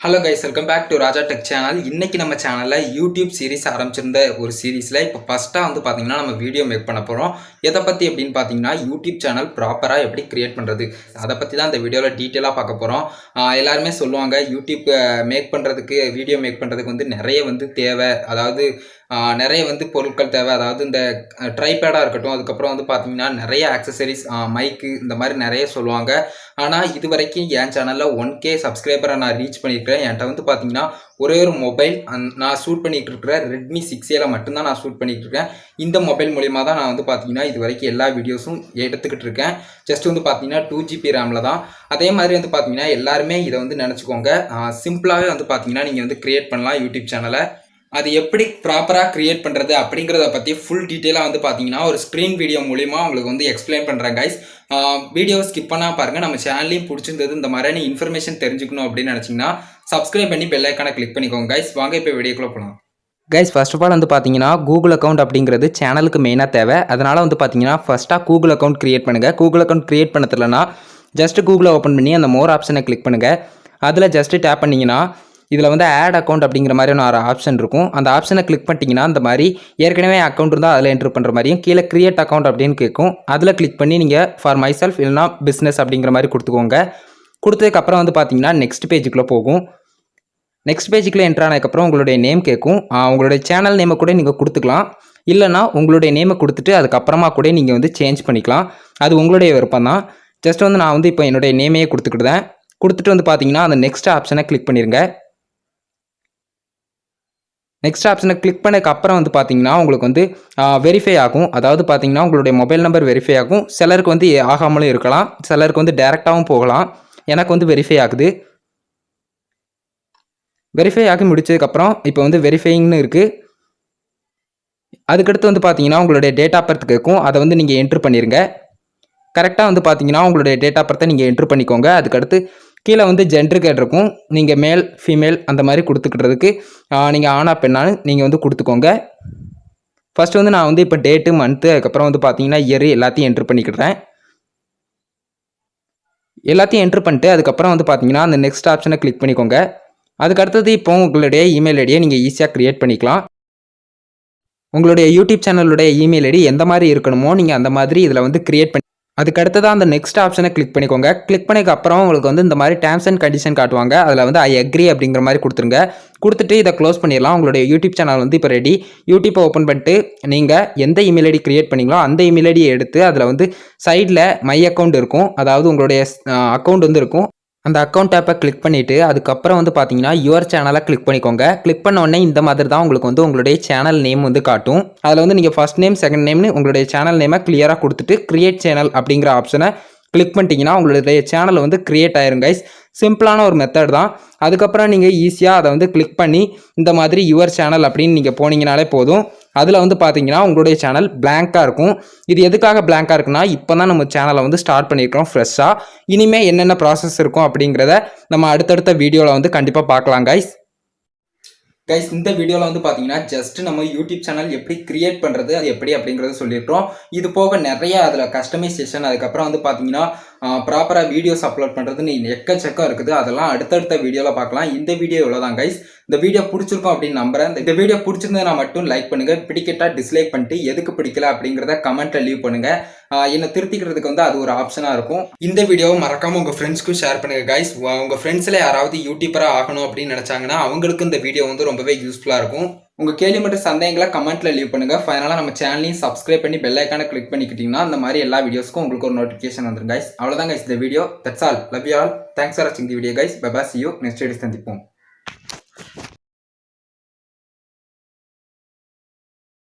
Hello guys, welcome back to Raja tech channel. இன்னைக்கு நம்ம சேனலில் யூடியூப் சீரிஸ் ஆரம்பிச்சிருந்த ஒரு சீரீஸில் இப்போ ஃபஸ்ட்டாக வந்து பார்த்தீங்கன்னா நம்ம வீடியோ மேக் பண்ண போகிறோம். எதை பற்றி அப்படின்னு பார்த்தீங்கன்னா யூடியூப் சேனல் ப்ராப்பராக எப்படி க்ரியேட் பண்ணுறது, அதை பற்றி தான் இந்த வீடியோவில் டீட்டெயிலாக பார்க்க போகிறோம். எல்லாருமே சொல்லுவாங்க யூடியூப் மேக் பண்ணுறதுக்கு, வீடியோ மேக் பண்ணுறதுக்கு வந்து நிறைய வந்து தேவை, அதாவது நிறைய வந்து பொருட்கள் தேவை. அதாவது இந்த ட்ரைபேடாக இருக்கட்டும், அதுக்கப்புறம் வந்து பார்த்தீங்கன்னா நிறைய ஆக்சசரிஸ், மைக்கு, இந்த மாதிரி நிறைய சொல்லுவாங்க. ஆனால் இது வரைக்கும் என் சேனலில் 1K சப்ஸ்கிரைபரை நான் ரீச் பண்ணியிருக்கிறேன். என்கிட்ட வந்து பார்த்தீங்கன்னா ஒரே ஒரு மொபைல், நான் ஷூட் பண்ணிகிட்டு இருக்கிற ரெட்மி 6A மட்டும்தான் நான் ஷூட் பண்ணிகிட்டு இருக்கேன். இந்த மொபைல் மூலிமா தான் நான் வந்து பார்த்தீங்கன்னா இது வரைக்கும் எல்லா வீடியோஸும் எடுத்துக்கிட்டு இருக்கேன். ஜஸ்ட் வந்து பார்த்தீங்கன்னா 2GB ரேமில் தான். அதே மாதிரி வந்து பார்த்தீங்கன்னா எல்லாருமே இதை வந்து நினச்சிக்கோங்க, சிம்பிளாகவே வந்து பார்த்தீங்கன்னா நீங்கள் வந்து க்ரியேட் பண்ணலாம் யூடியூப் சேனலை. அது எப்படி ப்ராப்பராக க்ரியேட் பண்ணுறது அப்படிங்கிறத பற்றி ஃபுல் டீட்டெயிலாக வந்து பார்த்தீங்கன்னா ஒரு ஸ்க்ரீன் வீடியோ மூலிமா உங்களுக்கு வந்து எக்ஸ்பிளைன் பண்ணுறேன் கைஸ். வீடியோவை ஸ்கிப் பண்ணால் பாருங்கள். நம்ம சேனல்லையும் பிடிச்சிருந்தது இந்த மாதிரியான இன்ஃபர்மேஷன் தெரிஞ்சுக்கணும் அப்படின்னு நினச்சிங்கன்னா சப்ஸ்கிரைப் பண்ணி பெல் ஐக்கானை கிளிக் பண்ணிக்கோங்க கைஸ். வாங்க இப்போ வீடியோக்குள்ளே போகலாம். கைஸ், ஃபர்ஸ்ட் ஆஃப் ஆல் வந்து பார்த்தீங்கன்னா கூகுள் அக்கௌண்ட் அப்படிங்கிறது சேனலுக்கு மெயினாக தேவை. அதனால் வந்து பார்த்தீங்கன்னா ஃபஸ்ட்டாக கூகுள் அக்கௌண்ட் க்ரியேட் பண்ணுங்கள். கூகுள் அக்கௌண்ட் க்ரியேட் பண்ண தெரியலனா ஜஸ்ட் கூகுளை ஓப்பன் பண்ணி அந்த மோர் ஆப்ஷனை கிளிக் பண்ணுங்கள். அதில் ஜஸ்ட்டு டேப் பண்ணிங்கன்னா இதில் வந்து ஆட் அக்கௌண்ட் அப்படிங்கிற மாதிரியான ஒரு ஆப்ஷன் இருக்கும். அந்த ஆப்ஷனை கிளிக் பண்ணிட்டீங்கன்னா இந்த மாதிரி ஏற்கனவே அக்கௌண்ட் இருந்தால் அதில் என்ட்ரு பண்ணுற மாதிரியும் கீழே கிரியேட் அக்கௌண்ட் அப்படின்னு கேட்கும். அதில் கிளிக் பண்ணி நீங்கள் ஃபார் மை செல்ஃப் இல்லைனா பிஸ்னஸ் அப்படிங்கிற மாதிரி கொடுத்துக்கோங்க. கொடுத்ததுக்கப்புறம் வந்து பார்த்தீங்கன்னா நெக்ஸ்ட் பேஜுக்குள்ளே போகும். நெக்ஸ்ட் பேஜுக்குள்ளே என்ட்ரு ஆனதுக்கப்புறம் உங்களுடைய நேம் கேட்கும். உங்களுடைய சேனல் நேமை கூட நீங்கள் கொடுத்துக்கலாம், இல்லைனா உங்களுடைய நேமை கொடுத்துட்டு அதுக்கப்புறமா கூட நீங்கள் வந்து சேஞ்ச் பண்ணிக்கலாம். அது உங்களுடைய விருப்பம் தான். ஜஸ்ட் வந்து நான் வந்து இப்போ என்னுடைய நேமையே கொடுத்துக்கிட்டேன். கொடுத்துட்டு வந்து பார்த்தீங்கன்னா அந்த நெக்ஸ்ட் ஆப்ஷனை கிளிக் பண்ணிடுங்க. நெக்ஸ்ட் ஆப்ஷனை கிளிக் பண்ணதுக்கப்புறம் வந்து பார்த்தீங்கன்னா உங்களுக்கு வந்து வெரிஃபை ஆகும். அதாவது பார்த்தீங்கன்னா உங்களுடைய மொபைல் நம்பர் வெரிஃபை ஆகும். சிலருக்கு வந்து ஆகாமலும் இருக்கலாம், சிலருக்கு வந்து டேரெக்டாகவும் போகலாம். எனக்கு வந்து வெரிஃபை ஆகுது. வெரிஃபை ஆகி முடிச்சதுக்கப்புறம் இப்போ வந்து வெரிஃபைங்னு இருக்குது. அதுக்கடுத்து வந்து பார்த்தீங்கன்னா உங்களுடைய டேட் ஆஃப் பர்த் கேட்கும். அதை வந்து நீங்கள் என்ட்ரு பண்ணிடுங்க. கரெக்டாக வந்து பார்த்தீங்கன்னா உங்களுடைய டேட் ஆஃப் பர்த்தை நீங்கள் என்ட்ரு பண்ணிக்கோங்க. அதுக்கடுத்து கீழே வந்து ஜெண்டர் கேட்டிருக்கும். நீங்கள் மேல் ஃபீமேல் அந்த மாதிரி கொடுத்துக்கிறதுக்கு நீங்கள் ஆனா பெண்ணான்னு நீங்கள் வந்து கொடுத்துக்கோங்க. ஃபஸ்ட்டு வந்து நான் வந்து இப்போ டேட்டு, மந்த்து, அதுக்கப்புறம் வந்து பார்த்தீங்கன்னா இயர் எல்லாத்தையும் என்ட்ரு பண்ணிக்கிட்டேன். எல்லாத்தையும் என்ட்ரு பண்ணிட்டு அதுக்கப்புறம் வந்து பார்த்தீங்கன்னா அந்த நெக்ஸ்ட் ஆப்ஷனை கிளிக் பண்ணிக்கோங்க. அதுக்கடுத்தது இப்போ உங்களுடைய இமெயில் ஐடியை நீங்கள் ஈஸியாக க்ரியேட் பண்ணிக்கலாம். உங்களுடைய யூடியூப் சேனலுடைய இமெயில் ஐடி எந்த மாதிரி இருக்கணுமோ நீங்கள் அந்த மாதிரி இதில் வந்து க்ரியேட் பண்ணி அதுக்கு அடுத்ததான் அந்த நெக்ஸ்ட் ஆப்ஷனை கிளிக் பண்ணிக்கோங்க. கிளிக் பண்ணிக்க அப்புறம் உங்களுக்கு வந்து இந்த மாதிரி டேர்ம்ஸ் அண்ட் கண்டிஷன் காட்டுவாங்க. அதில் வந்து ஐ அக்ரி அப்படிங்கிற மாதிரி கொடுத்துருங்க. கொடுத்துட்டு இதை க்ளோஸ் பண்ணிடலாம். உங்களுடைய யூடியூப் சேனல் வந்து இப்போ ரெடி. யூடியூப்பை ஓப்பன் பண்ணிட்டு நீங்கள் எந்த இமெயில் ஐடி க்ரியேட் பண்ணிங்களோ அந்த இமெயில் ஐடியை எடுத்து அதில் வந்து சைடில் மை அக்கௌண்ட் இருக்கும், அதாவது உங்களுடைய அக்கௌண்ட் வந்து இருக்கும். அந்த அக்கௌண்ட் ஆப்பை கிளிக் பண்ணிவிட்டு அதுக்கப்புறம் வந்து பார்த்தீங்கன்னா யுவர் சேனலை கிளிக் பண்ணிக்கோங்க. கிளிக் பண்ண உடனே இந்த மாதிரி தான் உங்களுக்கு வந்து உங்களுடைய சேனல் நேம் வந்து காட்டும். அதில் வந்து நீங்கள் ஃபர்ஸ்ட் நேம், செகண்ட் நேம்னு உங்களுடைய சேனல் நேமை கிளியராக கொடுத்துட்டு கிரியேட் சேனல் அப்படிங்கிற ஆப்ஷனை கிளிக் பண்ணிட்டீங்கன்னா உங்களுடைய சேனல் வந்து கிரியேட் ஆயிரும் கைஸ். சிம்பிளான ஒரு மெத்தட் தான். அதுக்கப்புறம் நீங்கள் ஈஸியாக அதை வந்து கிளிக் பண்ணி இந்த மாதிரி யுவர் சேனல் அப்படின்னு நீங்கள் போனீங்கனாலே போதும். அதில் வந்து பார்த்தீங்கன்னா உங்களுடைய சேனல் பிளாங்காக இருக்கும். இது எதுக்காக பிளாங்காக இருக்குன்னா, இப்போ தான் நம்ம சேனலை வந்து ஸ்டார்ட் பண்ணியிருக்கிறோம் ஃப்ரெஷ்ஷாக. இனிமேல் என்னென்ன ப்ராசஸ் இருக்கும் அப்படிங்கிறத நம்ம அடுத்தடுத்த வீடியோவில் வந்து கண்டிப்பாக பார்க்கலாம் கைஸ். இந்த வீடியோவில் வந்து பார்த்தீங்கன்னா ஜஸ்ட் நம்ம யூடியூப் சேனல் எப்படி கிரியேட் பண்ணுறது, அது எப்படி அப்படிங்கிறத சொல்லியிருக்கிறோம். இது போக நிறைய அதில் கஸ்டமைசேஷன், அதுக்கப்புறம் வந்து பார்த்தீங்கன்னா ப்ராப்பராக வீடியோஸ் அப்லோட் பண்ணுறதுன்னு எக்கச்சக்கம் இருக்குது. அதெல்லாம் அடுத்தடுத்த வீடியோவில் பார்க்கலாம். இந்த வீடியோ இவ்வளோதான் கைஸ். இந்த வீடியோ பிடிச்சிருக்கும் அப்படின்னு நம்புறேன். இந்த வீடியோ பிடிச்சிருந்தா மட்டும் லைக் பண்ணுங்கள், பிடிக்கிட்டா டிஸ்லைக் பண்ணிட்டு எதுக்கு பிடிக்கல அப்படிங்கிறத கமெண்ட்டில் லீவ் பண்ணுங்கள். என்னை திருத்திக்கிறதுக்கு வந்து அது ஒரு ஆப்ஷனாக இருக்கும். இந்த வீடியோவை மறக்காமல் உங்கள் ஃப்ரெண்ட்ஸ்க்கும் ஷேர் பண்ணுங்கள் கைஸ். உங்கள் ஃப்ரெண்ட்ஸில் யாராவது யூடியூபராக ஆகணும் அப்படின்னு நினச்சாங்கன்னா அவங்களுக்கு இந்த வீடியோ வந்து ரொம்பவே யூஸ்ஃபுல்லாக இருக்கும். உங்கள் கேள்வி மற்றும் சந்தேகங்களை கமெண்ட்டில் லீவ் பண்ணுங்கள். ஃபைனலாக நம்ம சேனலையும் சப்ஸ்கிரைப் பண்ணி பெல் ஐக்கானை கிளிக் பண்ணிக்கிட்டிங்கன்னா அந்த மாதிரி எல்லா வீடியோஸ்க்கும் உங்களுக்கு ஒரு நோட்டிஃபிகேஷன் வந்துடும் கைஸ். அவ்வளோதான் கைஸ் இந்த video. That's all. Love you all. Thanks for வாட்சிங் the video guys. Bye bye. see you next video சந்திப்போம்.